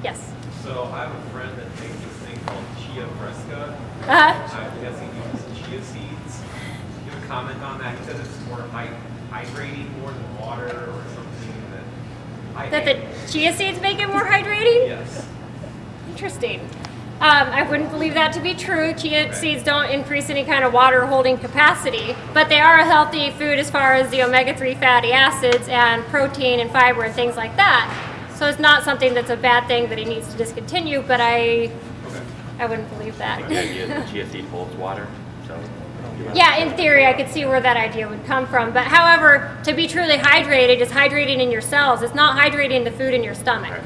Yes. So I have a friend that makes this thing called chia fresca. Uh-huh. I'm guessing he uses chia seeds. You have a comment on that? He says it's more hydrating more than water or something That the chia seeds make it more hydrating? Yes. Interesting. I wouldn't believe that to be true. Chia seeds don't increase any kind of water holding capacity, but they are a healthy food as far as the omega-3 fatty acids and protein and fiber and things like that. So it's not something that's a bad thing that he needs to discontinue, but I wouldn't believe that. The idea is the chia seed holds water, so. Yeah, in theory, I could see where that idea would come from. But however, to be truly hydrated is hydrating in your cells. It's not hydrating the food in your stomach.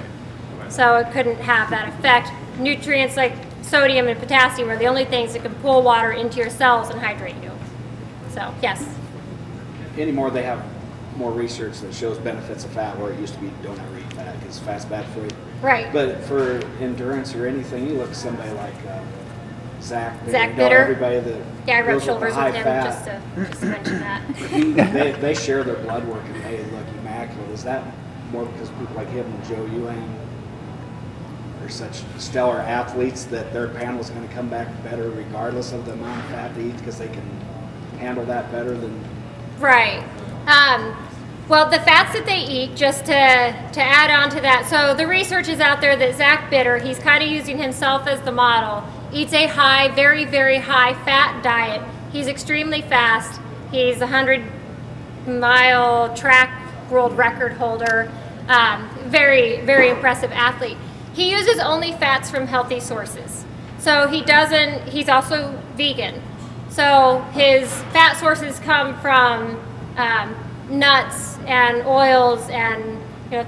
So it couldn't have that effect. Nutrients like sodium and potassium are the only things that can pull water into your cells and hydrate you. So, yes. Anymore, they have more research that shows benefits of fat, where it used to be don't ever eat fat because fat's bad for you. Right. But for endurance or anything, you look at somebody like Zach Bitter. Everybody that Yeah, I rubbed goes shoulders high with him fat, just to mention that. they share their blood work and they look immaculate. Is that more because people like him and Joe Ewing are such stellar athletes that their panel's going to come back better regardless of the amount of fat they eat because they can handle that better than... Right. Well, the fats that they eat, just to add on to that, so the research is out there that Zach Bitter, he's kind of using himself as the model, eats a high, very, very high fat diet. He's extremely fast. He's a 100-mile track world record holder. Very, very impressive athlete. He uses only fats from healthy sources. So he's also vegan. So his fat sources come from nuts and oils and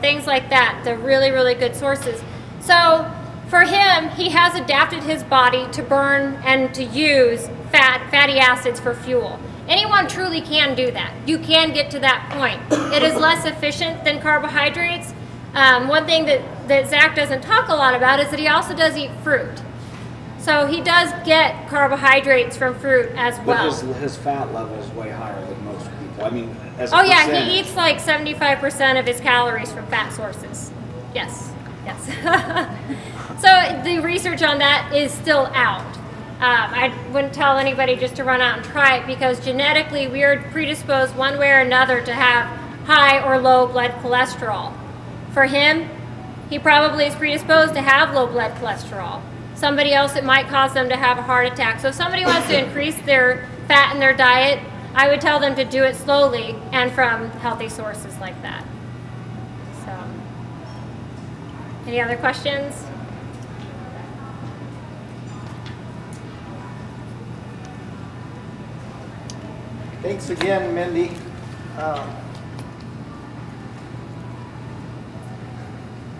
things like that. They're really, really good sources. So for him, he has adapted his body to burn and to use fatty acids for fuel. Anyone truly can do that. You can get to that point. It is less efficient than carbohydrates. One thing that Zach doesn't talk a lot about is that he also does eat fruit. So he does get carbohydrates from fruit as well. But his fat level is way higher than most people. I mean, as a yeah, percentage. he eats like 75% of his calories from fat sources. Yes, yes. So the research on that is still out. I wouldn't tell anybody just to run out and try it because genetically we are predisposed one way or another to have high or low blood cholesterol. For him, he probably is predisposed to have low blood cholesterol. Somebody else, it might cause them to have a heart attack. So if somebody wants to increase their fat in their diet, I would tell them to do it slowly and from healthy sources like that. So, any other questions? Thanks again, Mindy.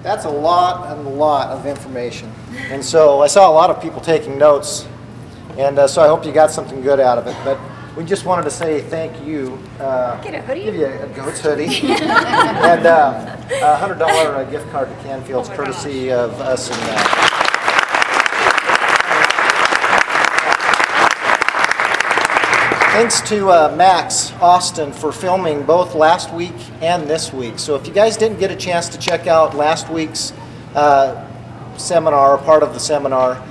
That's a lot of information. And so I saw a lot of people taking notes, and so I hope you got something good out of it. But we just wanted to say thank you. Get a hoodie? Give you a goat's hoodie. And a $100 gift card to Canfield's, courtesy of us and thanks to Max Austin for filming both last week and this week. So if you guys didn't get a chance to check out last week's seminar, or part of the seminar,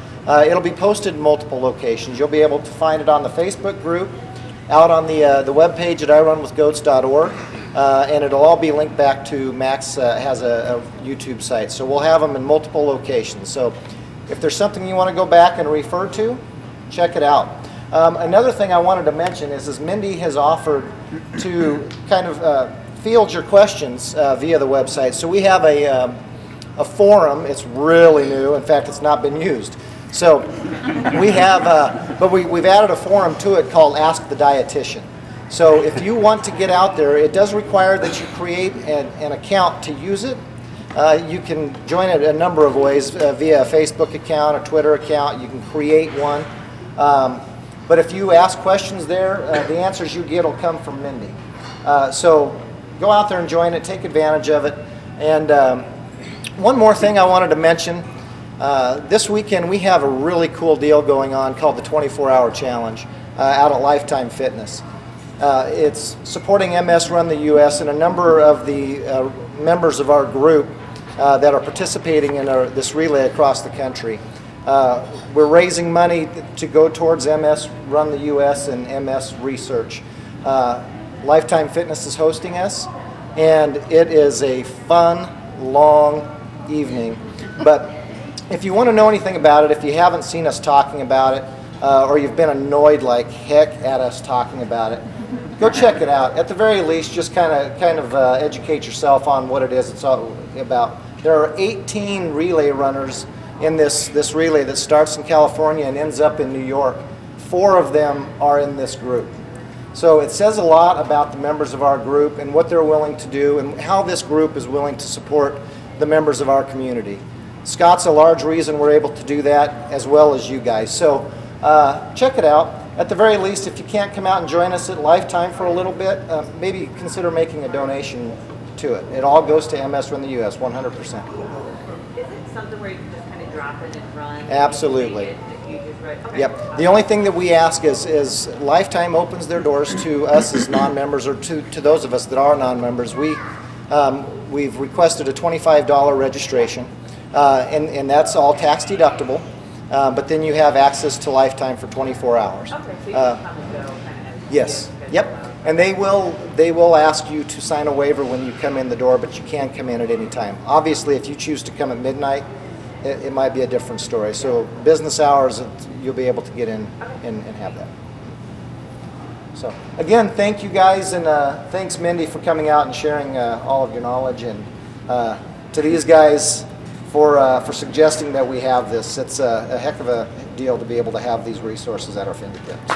it'll be posted in multiple locations. You'll be able to find it on the Facebook group. out on the webpage at irunwithgoats.org, and it'll all be linked back to Max has a YouTube site. So we'll have them in multiple locations. So if there's something you want to go back and refer to, check it out. Another thing I wanted to mention is Mindy has offered to kind of field your questions via the website. So we have a forum. It's really new. In fact, it's not been used. So we have, but we've added a forum to it called Ask the Dietitian. So if you want to get out there, it does require that you create an account to use it. You can join it a number of ways via a Facebook account, a Twitter account. You can create one. But if you ask questions there, the answers you get will come from Mindy. So go out there and join it. Take advantage of it. And one more thing I wanted to mention. This weekend we have a really cool deal going on called the 24-Hour Challenge out at Lifetime Fitness. It's supporting MS Run the US and a number of the members of our group that are participating in this relay across the country. We're raising money to go towards MS Run the US and MS research. Lifetime Fitness is hosting us, and it is a fun, long evening. But if you want to know anything about it, if you haven't seen us talking about it, or you've been annoyed like heck at us talking about it, go check it out. At the very least, just kind of educate yourself on what it is it's all about. There are 18 relay runners in this relay that starts in California and ends up in New York. 4 of them are in this group. So it says a lot about the members of our group and what they're willing to do and how this group is willing to support the members of our community. Scott's a large reason we're able to do that, as well as you guys. So check it out. At the very least, if you can't come out and join us at Lifetime for a little bit, maybe consider making a donation to it. It all goes to MS Run the US, 100%. Is it something where you can just kind of drop it and run? Absolutely. Okay. Yep. The only thing that we ask is Lifetime opens their doors to us as non-members, or to those of us that are non-members. We've requested a $25 registration, and that's all tax deductible. But then you have access to Lifetime for 24 hours. Okay, so you can come and go kind of. Yes. Yep. And they will ask you to sign a waiver when you come in the door, but you can come in at any time. Obviously, if you choose to come at midnight, it might be a different story. So business hours, you'll be able to get in and have that. So again, thank you guys, and thanks Mindy for coming out and sharing all of your knowledge, and to these guys for suggesting that we have this. It's a heck of a deal to be able to have these resources at our fingertips.